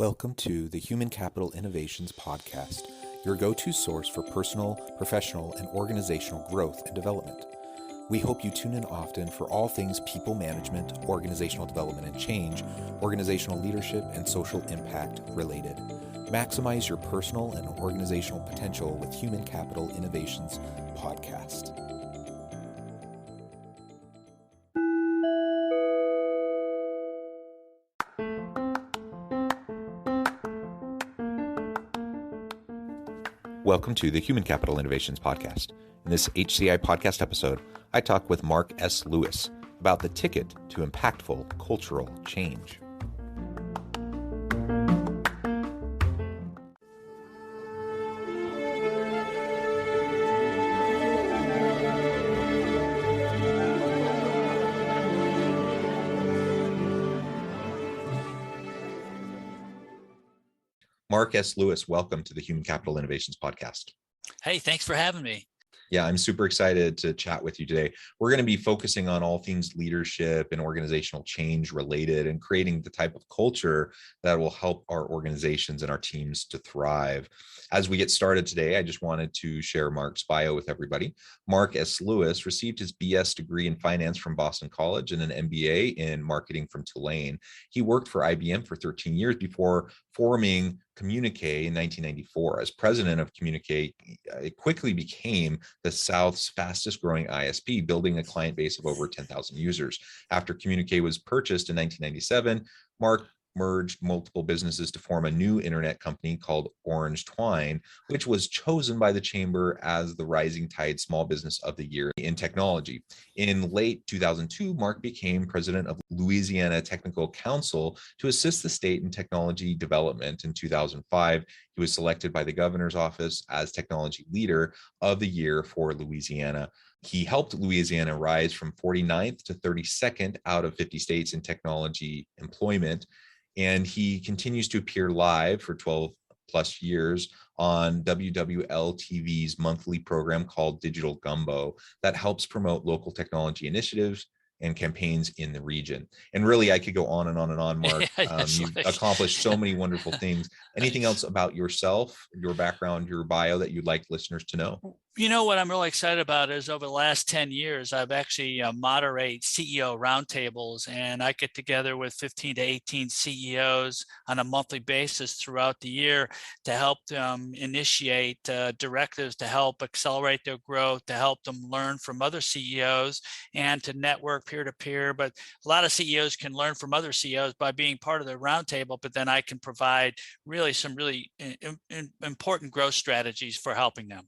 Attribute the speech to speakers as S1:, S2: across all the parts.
S1: Welcome to the Human Capital Innovations Podcast, your go-to source for personal, professional, and organizational growth and development. We hope you tune in often for all things people management, organizational development and change, organizational leadership, and social impact related. Maximize your personal and organizational potential with Human Capital Innovations Podcast. Welcome to the Human Capital Innovations Podcast. In this HCI podcast episode, I talk with Mark S. Lewis about the ticket to impactful cultural change. Mark S. Lewis, welcome to the Human Capital Innovations Podcast.
S2: Hey, thanks for having me.
S1: Yeah, I'm super excited to chat with you today. We're going to be focusing on all things leadership and organizational change related and creating the type of culture that will help our organizations and our teams to thrive. As we get started today, I just wanted to share Mark's bio with everybody. Mark S. Lewis received his BS degree in finance from Boston College and an MBA in marketing from Tulane. He worked for IBM for 13 years before forming Communique in 1994. As president of Communique, it quickly became the South's fastest growing ISP, building a client base of over 10,000 users. After Communique was purchased in 1997, Mark merged multiple businesses to form a new internet company called Orange Twine, which was chosen by the Chamber as the Rising Tide Small Business of the Year in technology. In late 2002, Mark became president of Louisiana Technical Council to assist the state in technology development. In 2005, he was selected by the governor's office as technology leader of the year for Louisiana. He helped Louisiana rise from 49th to 32nd out of 50 states in technology employment. And he continues to appear live for 12 plus years on WWL-TV's monthly program called Digital Gumbo that helps promote local technology initiatives and campaigns in the region. And really, I could go on and on and on, Mark. You've accomplished so many wonderful things. Anything else about yourself, your background, your bio that you'd like listeners to know?
S2: You know what I'm really excited about is over the last 10 years, I've actually moderate CEO roundtables, and I get together with 15 to 18 CEOs on a monthly basis throughout the year to help them initiate directives to help accelerate their growth, to help them learn from other CEOs and to network peer-to-peer. But a lot of CEOs can learn from other CEOs by being part of the roundtable, but then I can provide really some really important growth strategies for helping them.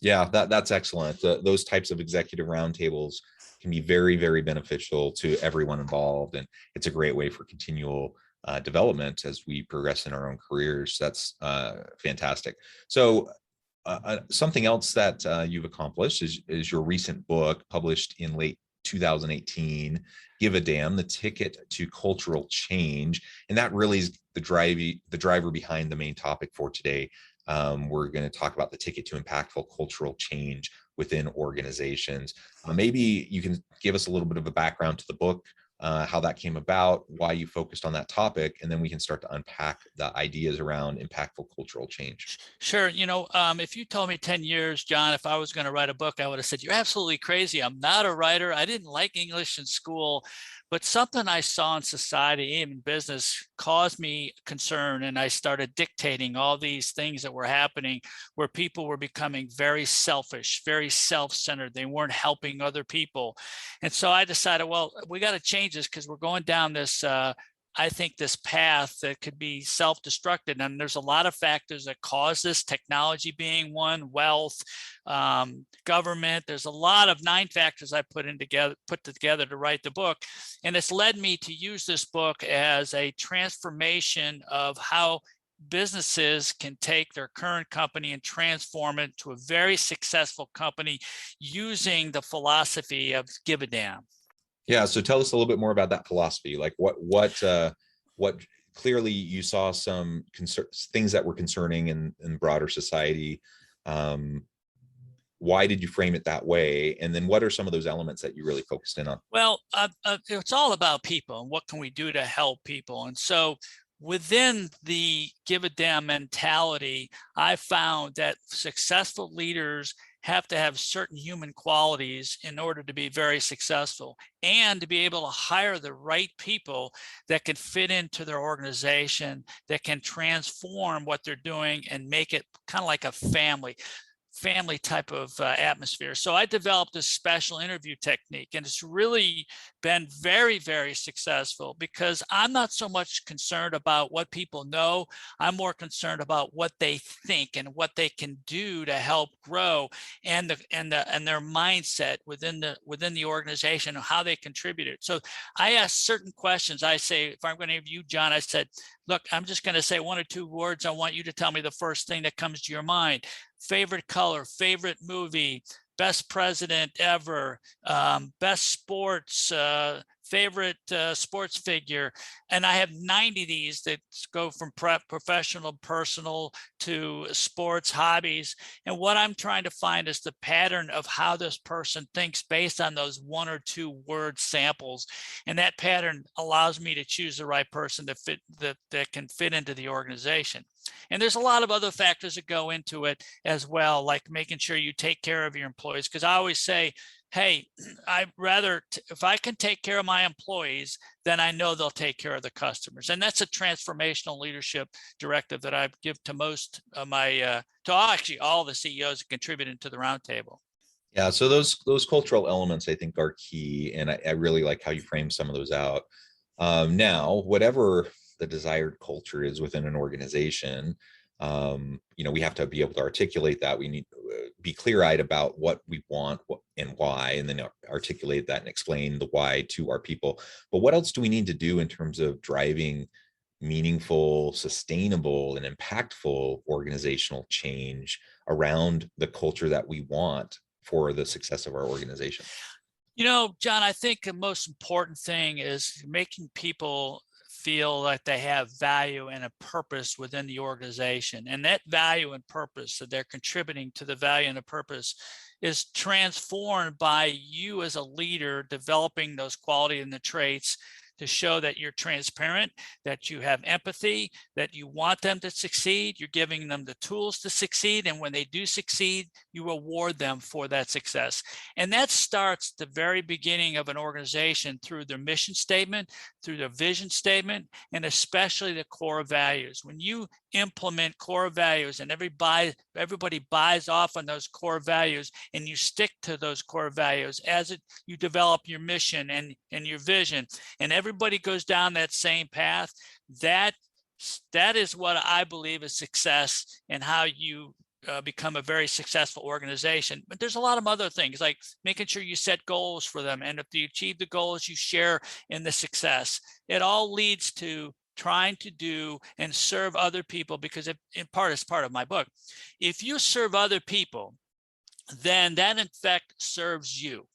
S1: Yeah, that's excellent. Those types of executive roundtables can be very, very beneficial to everyone involved. And it's a great way for continual development as we progress in our own careers. That's fantastic. So something else that you've accomplished is your recent book published in late 2018, Give a Damn, the Ticket to Cultural Change. And that really is the driver behind the main topic for today. We're going to talk about the ticket to impactful cultural change within organizations. Maybe you can give us a little bit of a background to the book, how that came about, why you focused on that topic, and then we can start to unpack the ideas around impactful cultural change.
S2: Sure. If you told me 10 years, John, if I was going to write a book, I would have said, you're absolutely crazy. I'm not a writer. I didn't like English in school, but something I saw in society and in business caused me concern. And I started dictating all these things that were happening where people were becoming very selfish, very self-centered. They weren't helping other people. And so I decided, well, we got to change this because we're going down this I think this path that could be self-destructive. And there's a lot of factors that cause this, technology being one, wealth, government. There's a lot of 9 factors I put together to write the book. And it's led me to use this book as a transformation of how businesses can take their current company and transform it to a very successful company using the philosophy of give a damn.
S1: Yeah. So tell us a little bit more about that philosophy. Like what clearly you saw some things that were concerning in broader society. Why did you frame it that way? And then what are some of those elements that you really focused in on?
S2: Well, it's all about people and what can we do to help people. And so within the give a damn mentality, I found that successful leaders have to have certain human qualities in order to be very successful, and to be able to hire the right people that can fit into their organization, that can transform what they're doing and make it kind of like a family type of atmosphere. So I developed a special interview technique, and it's really been very, very successful, because I'm not so much concerned about what people know. I'm more concerned about what they think and what they can do to help grow, and their mindset within the organization, how they contributed. So I ask certain questions. I say, if I'm going to interview John, I said, look, I'm just going to say 1 or 2 words. I want you to tell me the first thing that comes to your mind. Favorite color, favorite movie, best president ever, best sports, favorite sports figure. And I have 90 of these that go from professional, personal to sports, hobbies. And what I'm trying to find is the pattern of how this person thinks based on those 1 or 2 word samples. And that pattern allows me to choose the right person that can fit into the organization. And there's a lot of other factors that go into it as well, like making sure you take care of your employees. Because I always say, hey, I'd rather, if I can take care of my employees, then I know they'll take care of the customers. And that's a transformational leadership directive that I give to most of my, actually all the CEOs that contributed to the roundtable.
S1: Yeah, so those cultural elements I think are key, and I really like how you frame some of those out. Now, whatever the desired culture is within an organization, we have to be able to articulate that. We need to be clear-eyed about what we want and why, and then articulate that and explain the why to our people. But what else do we need to do in terms of driving meaningful, sustainable, and impactful organizational change around the culture that we want for the success of our organization?
S2: John, I think the most important thing is making people feel like they have value and a purpose within the organization. And that value and purpose that they're contributing to the value and the purpose is transformed by you as a leader developing those qualities and the traits to show that you're transparent, that you have empathy, that you want them to succeed. You're giving them the tools to succeed. And when they do succeed, you reward them for that success. And that starts the very beginning of an organization through their mission statement, through their vision statement, and especially the core values. When you implement core values and everybody buys off on those core values, and you stick to those core values you develop your mission and your vision, and everybody goes down that same path, that is what I believe is success, and how you become a very successful organization. But there's a lot of other things, like making sure you set goals for them, and if you achieve the goals, you share in the success. It all leads to trying to do and serve other people, because in part, it's part of my book. If you serve other people, then that in fact serves you.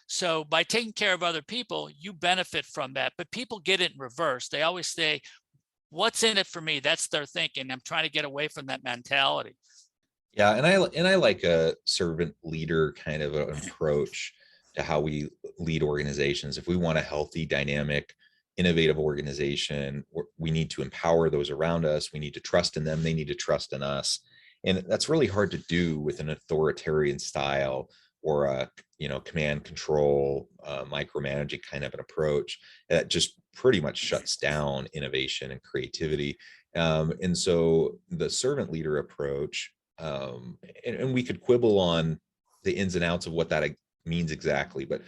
S2: So by taking care of other people, you benefit from that. But people get it in reverse. They always say, what's in it for me? That's their thinking. I'm trying to get away from that mentality.
S1: Yeah, and I like a servant leader kind of an approach to how we lead organizations. If we want a healthy, dynamic, innovative organization, we need to empower those around us. We need to trust in them. They need to trust in us. And that's really hard to do with an authoritarian style, or a command control, micromanaging kind of an approach that just pretty much shuts down innovation and creativity. And so the servant leader approach, and we could quibble on the ins and outs of what that means exactly, but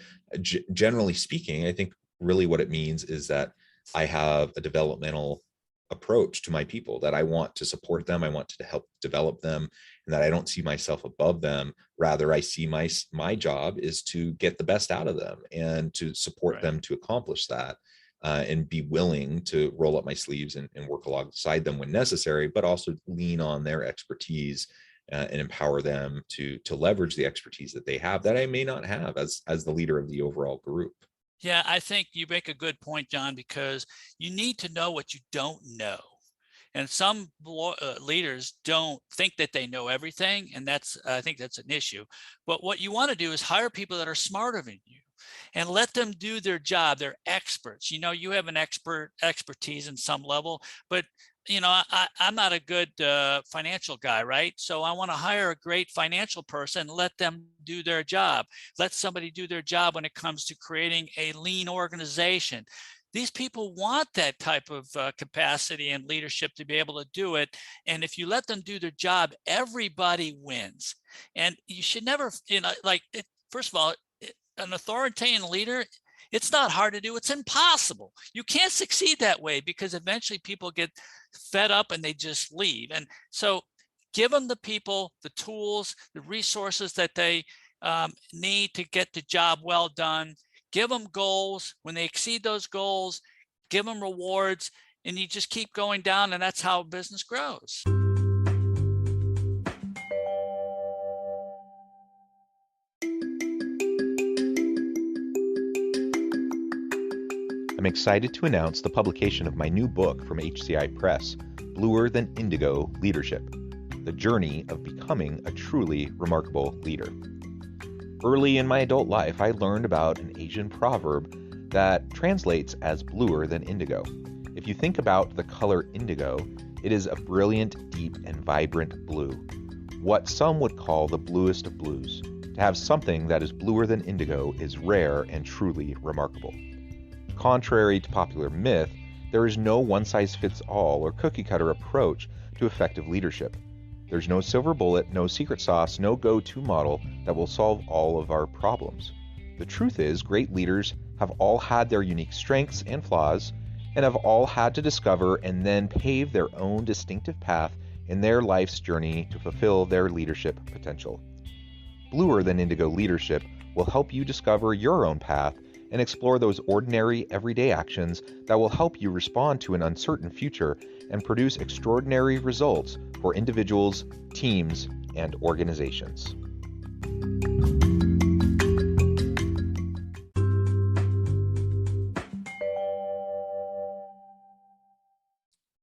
S1: generally speaking, I think really what it means is that I have a developmental approach to my people, that I want to support them, I want to help develop them, and that I don't see myself above them. Rather, I see my job is to get the best out of them and to support them to accomplish that, and be willing to roll up my sleeves and work alongside them when necessary, but also lean on their expertise, and empower them to leverage the expertise that they have that I may not have as the leader of the overall group.
S2: Yeah, I think you make a good point, John, because you need to know what you don't know. And some leaders don't think that they know everything. And I think that's an issue. But what you want to do is hire people that are smarter than you. and let them do their job. They're experts. You have an expertise in some level, but I'm not a good financial guy, right? So I want to hire a great financial person, let them do their job. Let somebody do their job when it comes to creating a lean organization. These people want that type of capacity and leadership to be able to do it. And if you let them do their job, everybody wins. And you should never, first of all, an authoritarian leader, it's not hard to do. It's impossible. You can't succeed that way because eventually people get fed up and they just leave. And so give them the people, the tools, the resources that they need to get the job well done. Give them goals. When they exceed those goals, give them rewards, and you just keep going down, and that's how business grows.
S1: I'm excited to announce the publication of my new book from HCI Press, Bluer Than Indigo Leadership: The Journey of Becoming a Truly Remarkable Leader. Early in my adult life, I learned about an Asian proverb that translates as bluer than indigo. If you think about the color indigo, it is a brilliant, deep, and vibrant blue, what some would call the bluest of blues. To have something that is bluer than indigo is rare and truly remarkable. Contrary to popular myth, there is no one-size-fits-all or cookie-cutter approach to effective leadership. There's no silver bullet, no secret sauce, no go-to model that will solve all of our problems. The truth is, great leaders have all had their unique strengths and flaws, and have all had to discover and then pave their own distinctive path in their life's journey to fulfill their leadership potential. Bluer Than Indigo Leadership will help you discover your own path and explore those ordinary, everyday actions that will help you respond to an uncertain future and produce extraordinary results for individuals, teams, and organizations.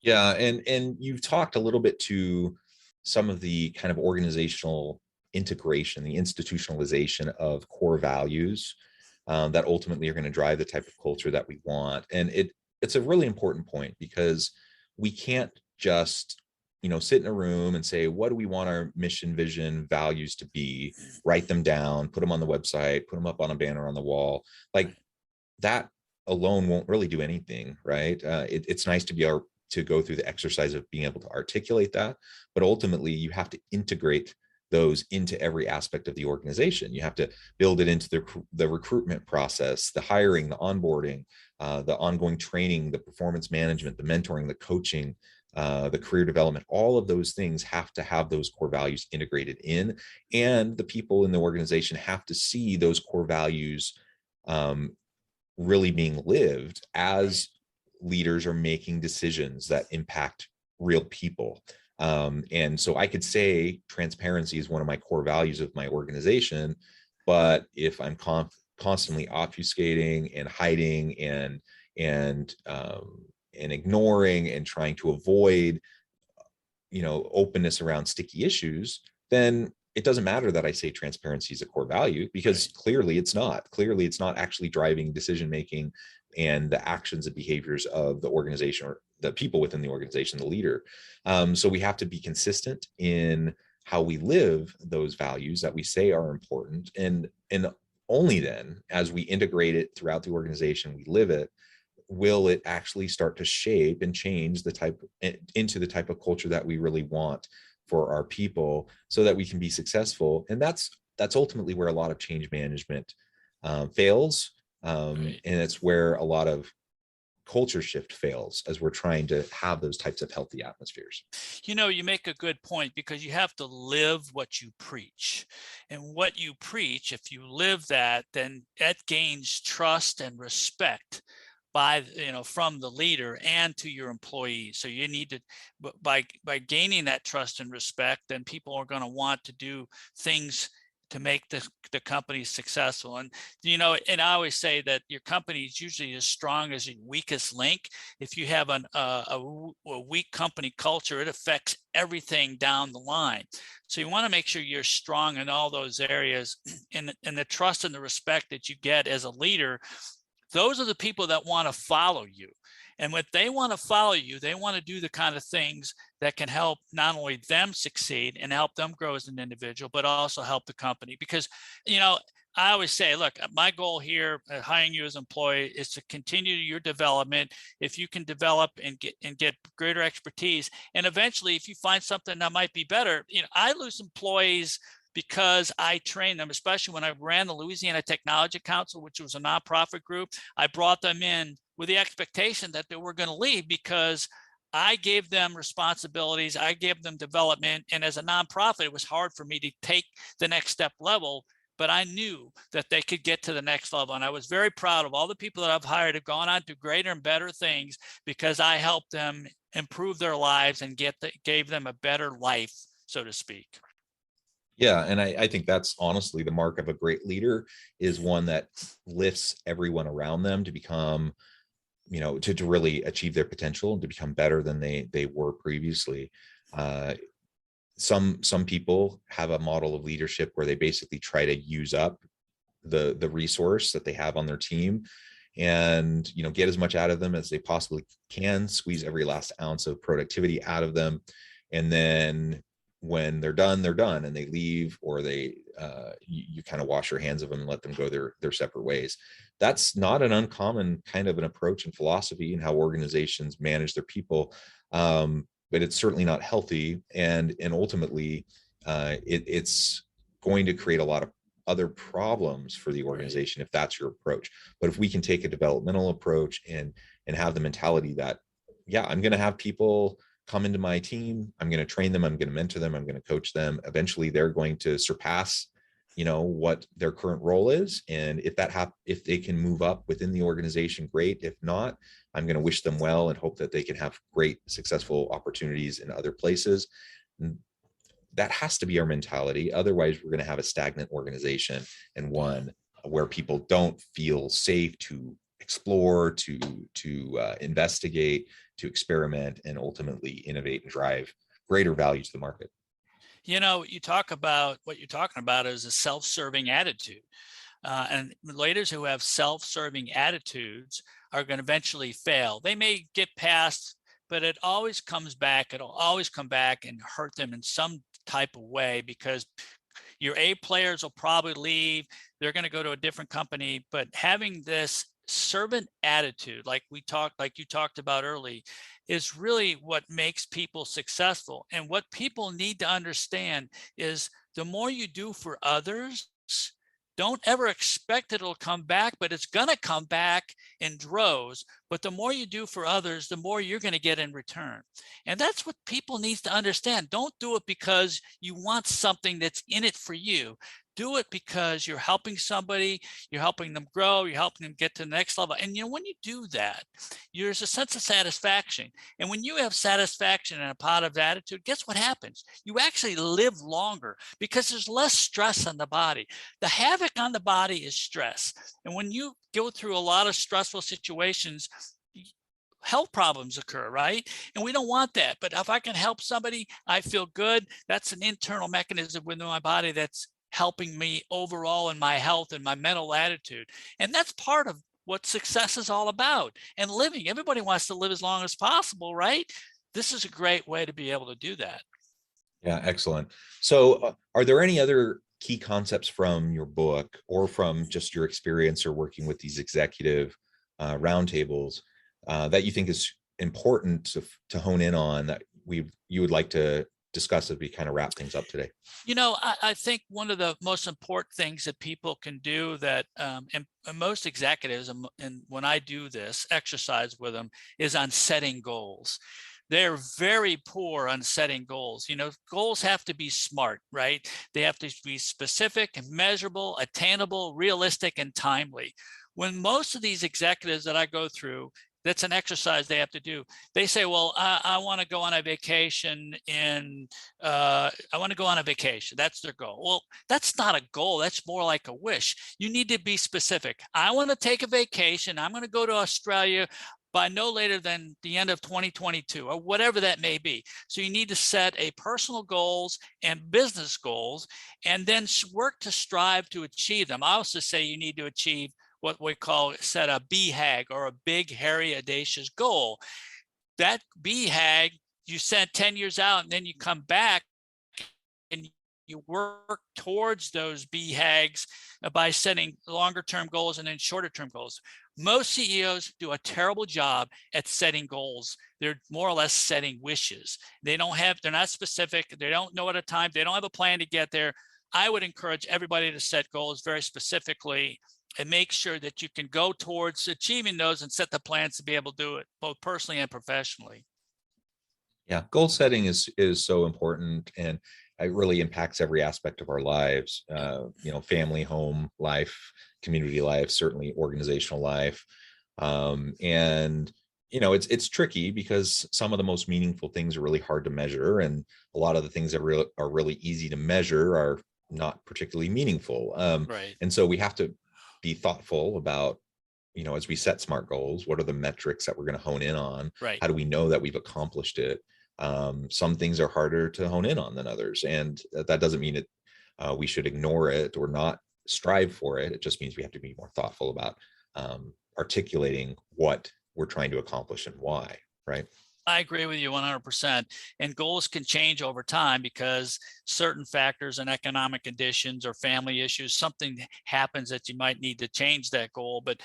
S1: Yeah, and you've talked a little bit to some of the kind of organizational integration, the institutionalization of core values that ultimately are going to drive the type of culture that we want. And it's a really important point, because we can't just sit in a room and say, what do we want our mission, vision, values to be, write them down, put them on the website, put them up on a banner on the wall. Like, that alone won't really do anything, right? It's nice to be able to go through the exercise of being able to articulate that, but ultimately you have to integrate those into every aspect of the organization. You have to build it into the recruitment process, the hiring, the onboarding, the ongoing training, the performance management, the mentoring, the coaching, the career development. All of those things have to have those core values integrated in, and the people in the organization have to see those core values really being lived as leaders are making decisions that impact real people. And so I could say transparency is one of my core values of my organization, but if I'm constantly obfuscating and hiding and ignoring and trying to avoid, openness around sticky issues, then it doesn't matter that I say transparency is a core value, because clearly it's not. Clearly it's not actually driving decision making and the actions and behaviors of the organization or the people within the organization, the leader. So we have to be consistent in how we live those values that we say are important, and only then, as we integrate it throughout the organization, we live it, will it actually start to shape and change into the type of culture that we really want for our people, so that we can be successful. And that's ultimately where a lot of change management fails. And it's where a lot of culture shift fails, as we're trying to have those types of healthy atmospheres.
S2: You make a good point, because you have to live what you preach. And what you preach, if you live that, then that gains trust and respect from the leader and to your employees. So you need to, by gaining that trust and respect, then people are going to want to do things to make the company successful. And, you know, and I always say that your company is usually as strong as your weakest link. If you have a weak company culture, it affects everything down the line. So you want to make sure you're strong in all those areas, and the trust and the respect that you get as a leader. Those are the people that want to follow you. And when they want to follow you, they want to do the kind of things that can help not only them succeed and help them grow as an individual, but also help the company. Because, you know, I always say, look, my goal here at hiring you as an employee is to continue your development. If you can develop and get greater expertise, and eventually, if you find something that might be better, you know, I lose employees because I trained them, especially when I ran the Louisiana Technology Council, which was a nonprofit group. I brought them in with the expectation that they were going to leave because I gave them responsibilities, I gave them development, and as a nonprofit, it was hard for me to take the next step level, but I knew that they could get to the next level. And I was very proud of all the people that I've hired have gone on to greater and better things because I helped them improve their lives and gave them a better life, so to speak.
S1: Yeah, and I think that's honestly the mark of a great leader, is one that lifts everyone around them to become, you know, to really achieve their potential and to become better than they were previously. Some people have a model of leadership where they basically try to use up the resource that they have on their team, and, you know, get as much out of them as they possibly can, squeeze every last ounce of productivity out of them, and then when they're done and they leave, or you kind of wash your hands of them and let them go their separate ways. That's not an uncommon kind of an approach and philosophy in how organizations manage their people, but it's certainly not healthy, and ultimately it's going to create a lot of other problems for the organization if that's your approach. But if we can take a developmental approach and have the mentality that, yeah, I'm going to have people come into my team, I'm going to train them, I'm going to mentor them, I'm going to coach them, eventually they're going to surpass, you know, what their current role is. And if they can move up within the organization, great. If not, I'm going to wish them well and hope that they can have great successful opportunities in other places. That has to be our mentality. Otherwise, we're going to have a stagnant organization, and one where people don't feel safe to explore, to investigate, to experiment, and ultimately innovate and drive greater value to the market.
S2: You know, you talk about what you're talking about is a self-serving attitude. And leaders who have self-serving attitudes are going to eventually fail. They may get past, but it always comes back. It'll always come back and hurt them in some type of way, because your A players will probably leave. They're going to go to a different company. But having this servant attitude, like you talked about early, is really what makes people successful. And what people need to understand is the more you do for others, don't ever expect it'll come back, but it's going to come back in droves. But the more you do for others, the more you're going to get in return. And that's what people need to understand. Don't do it because you want something that's in it for you. Do it because you're helping somebody, you're helping them grow, you're helping them get to the next level. And you know, when you do that, there's a sense of satisfaction. And when you have satisfaction and a positive attitude, guess what happens? You actually live longer because there's less stress on the body. The havoc on the body is stress. And when you go through a lot of stressful situations, health problems occur, right? And we don't want that. But if I can help somebody, I feel good. That's an internal mechanism within my body that's helping me overall in my health and my mental attitude. And that's part of what success is all about. And living, everybody wants to live as long as possible, right? This is a great way to be able to do that.
S1: Yeah, excellent. So are there any other key concepts from your book, or from just your experience or working with these executive roundtables, that you think is important to hone in on, that you would like to discuss as we kind of wrap things up today?
S2: You know, I think one of the most important things that people can do that, and most executives, and when I do this exercise with them, is on setting goals. They're very poor on setting goals. You know, goals have to be smart, right? They have to be specific and measurable, attainable, realistic, and timely. When most of these executives that I go through That's an exercise they have to do. They say, well, I want to go on a vacation I want to go on a vacation. That's their goal. Well, that's not a goal. That's more like a wish. You need to be specific. I want to take a vacation. I'm going to go to Australia by no later than the end of 2022 or whatever that may be. So you need to set a personal goals and business goals and then work to strive to achieve them. I also say you need to achieve what we call set a BHAG, or a big, hairy, audacious goal. That BHAG you set 10 years out, and then you come back and you work towards those BHAGs by setting longer term goals and then shorter term goals. Most CEOs do a terrible job at setting goals. They're more or less setting wishes. They're not specific. They don't know at a time. They don't have a plan to get there. I would encourage everybody to set goals very specifically and make sure that you can go towards achieving those and set the plans to be able to do it both personally and professionally.
S1: Yeah, goal setting is so important, and it really impacts every aspect of our lives. Family, home life, community life, certainly organizational life. And it's tricky because some of the most meaningful things are really hard to measure, and a lot of the things that are really easy to measure are not particularly meaningful.
S2: Right.
S1: And so we have to be thoughtful about, as we set SMART goals, what are the metrics that we're going to hone in on?
S2: Right.
S1: How do we know that we've accomplished it? Some things are harder to hone in on than others. And that doesn't mean we should ignore it or not strive for it. It just means we have to be more thoughtful about articulating what we're trying to accomplish and why, right?
S2: I agree with you 100%. And goals can change over time because certain factors and economic conditions or family issues, something happens that you might need to change that goal. But,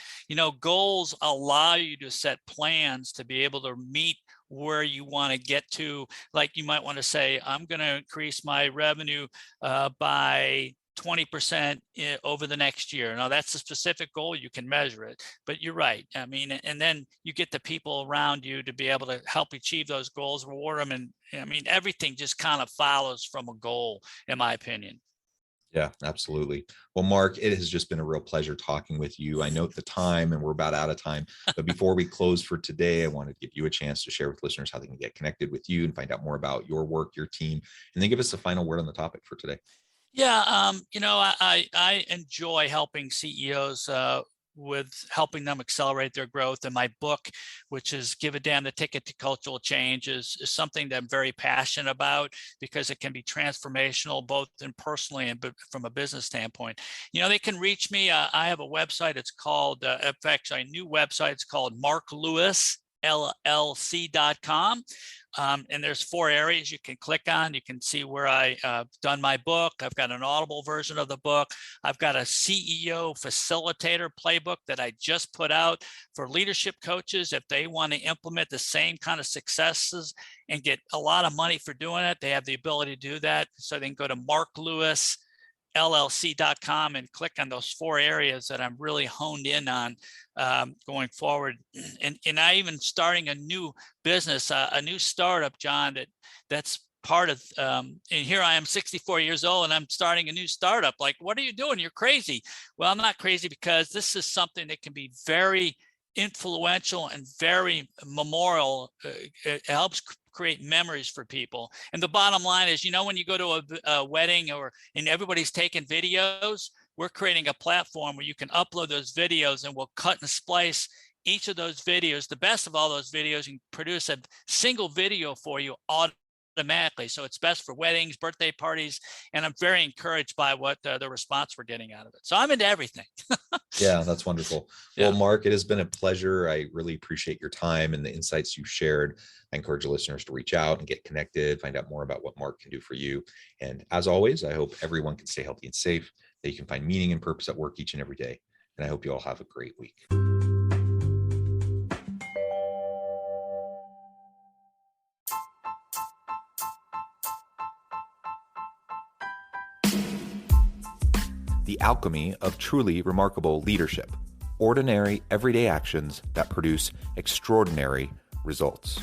S2: goals allow you to set plans to be able to meet where you want to get to. Like you might want to say, I'm going to increase my revenue by 20% over the next year. Now that's a specific goal, you can measure it, but you're right. I mean, and then you get the people around you to be able to help achieve those goals, reward them. And I mean, everything just kind of follows from a goal, in my opinion.
S1: Yeah, absolutely. Well, Mark, it has just been a real pleasure talking with you. I note the time and we're about out of time, but before we close for today, I want to give you a chance to share with listeners how they can get connected with you and find out more about your work, your team, and then give us a final word on the topic for today.
S2: Yeah, I enjoy helping CEOs with helping them accelerate their growth. And my book, which is Give a Damn, the Ticket to Cultural Change, is something that I'm very passionate about because it can be transformational, both in personally and from a business standpoint. They can reach me. I have a website. It's called, a new website. It's called marklewisllc.com. And there's 4 areas you can click on. You can see where I've done my book. I've got an Audible version of the book. I've got a CEO facilitator playbook that I just put out for leadership coaches. If they want to implement the same kind of successes and get a lot of money for doing it, they have the ability to do that. So they can go to marklewisllc.com and click on those 4 areas that I'm really honed in on going forward. And I even starting a new business, a new startup, John, that's part of, and here I am 64 years old and I'm starting a new startup. Like, what are you doing? You're crazy. Well, I'm not crazy because this is something that can be very influential and very memorial. It helps create memories for people. And the bottom line is, when you go to a wedding and everybody's taking videos, we're creating a platform where you can upload those videos and we'll cut and splice each of those videos. The best of all those videos, and produce a single video for you automatically. So it's best for weddings, birthday parties, and I'm very encouraged by what the response we're getting out of it. So I'm into everything.
S1: Yeah, that's wonderful.
S2: Yeah.
S1: Well, Mark, it has been a pleasure. I really appreciate your time and the insights you shared. I encourage listeners to reach out and get connected, find out more about what Mark can do for you. And as always, I hope everyone can stay healthy and safe, that you can find meaning and purpose at work each and every day. And I hope you all have a great week. The alchemy of truly remarkable leadership. Ordinary, everyday actions that produce extraordinary results.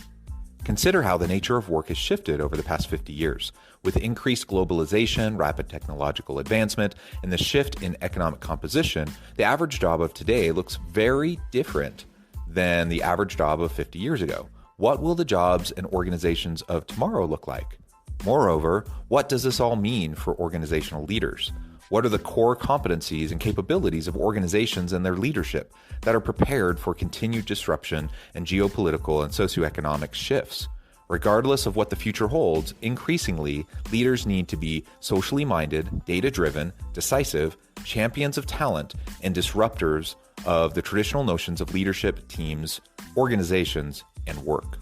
S1: Consider how the nature of work has shifted over the past 50 years. With increased globalization, rapid technological advancement, and the shift in economic composition, the average job of today looks very different than the average job of 50 years ago. What will the jobs and organizations of tomorrow look like? Moreover, what does this all mean for organizational leaders? What are the core competencies and capabilities of organizations and their leadership that are prepared for continued disruption and geopolitical and socioeconomic shifts? Regardless of what the future holds, increasingly, leaders need to be socially minded, data-driven, decisive, champions of talent, and disruptors of the traditional notions of leadership, teams, organizations, and work.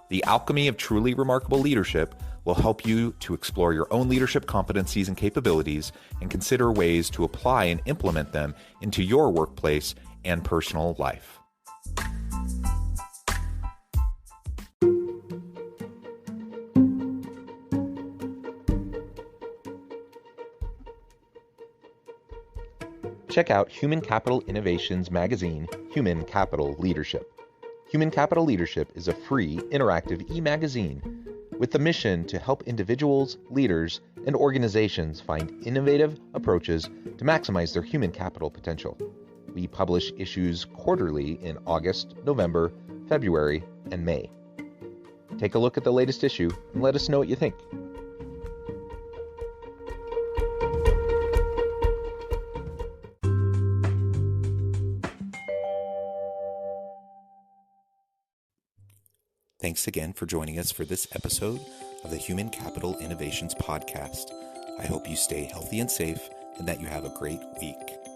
S1: The alchemy of truly remarkable leadership will help you to explore your own leadership competencies and capabilities and consider ways to apply and implement them into your workplace and personal life. Check out Human Capital Innovations magazine, Human Capital Leadership. Human Capital Leadership is a free, interactive e-magazine with the mission to help individuals, leaders, and organizations find innovative approaches to maximize their human capital potential. We publish issues quarterly in August, November, February, and May. Take a look at the latest issue and let us know what you think. Thanks again for joining us for this episode of the Human Capital Innovations Podcast. I hope you stay healthy and safe and that you have a great week.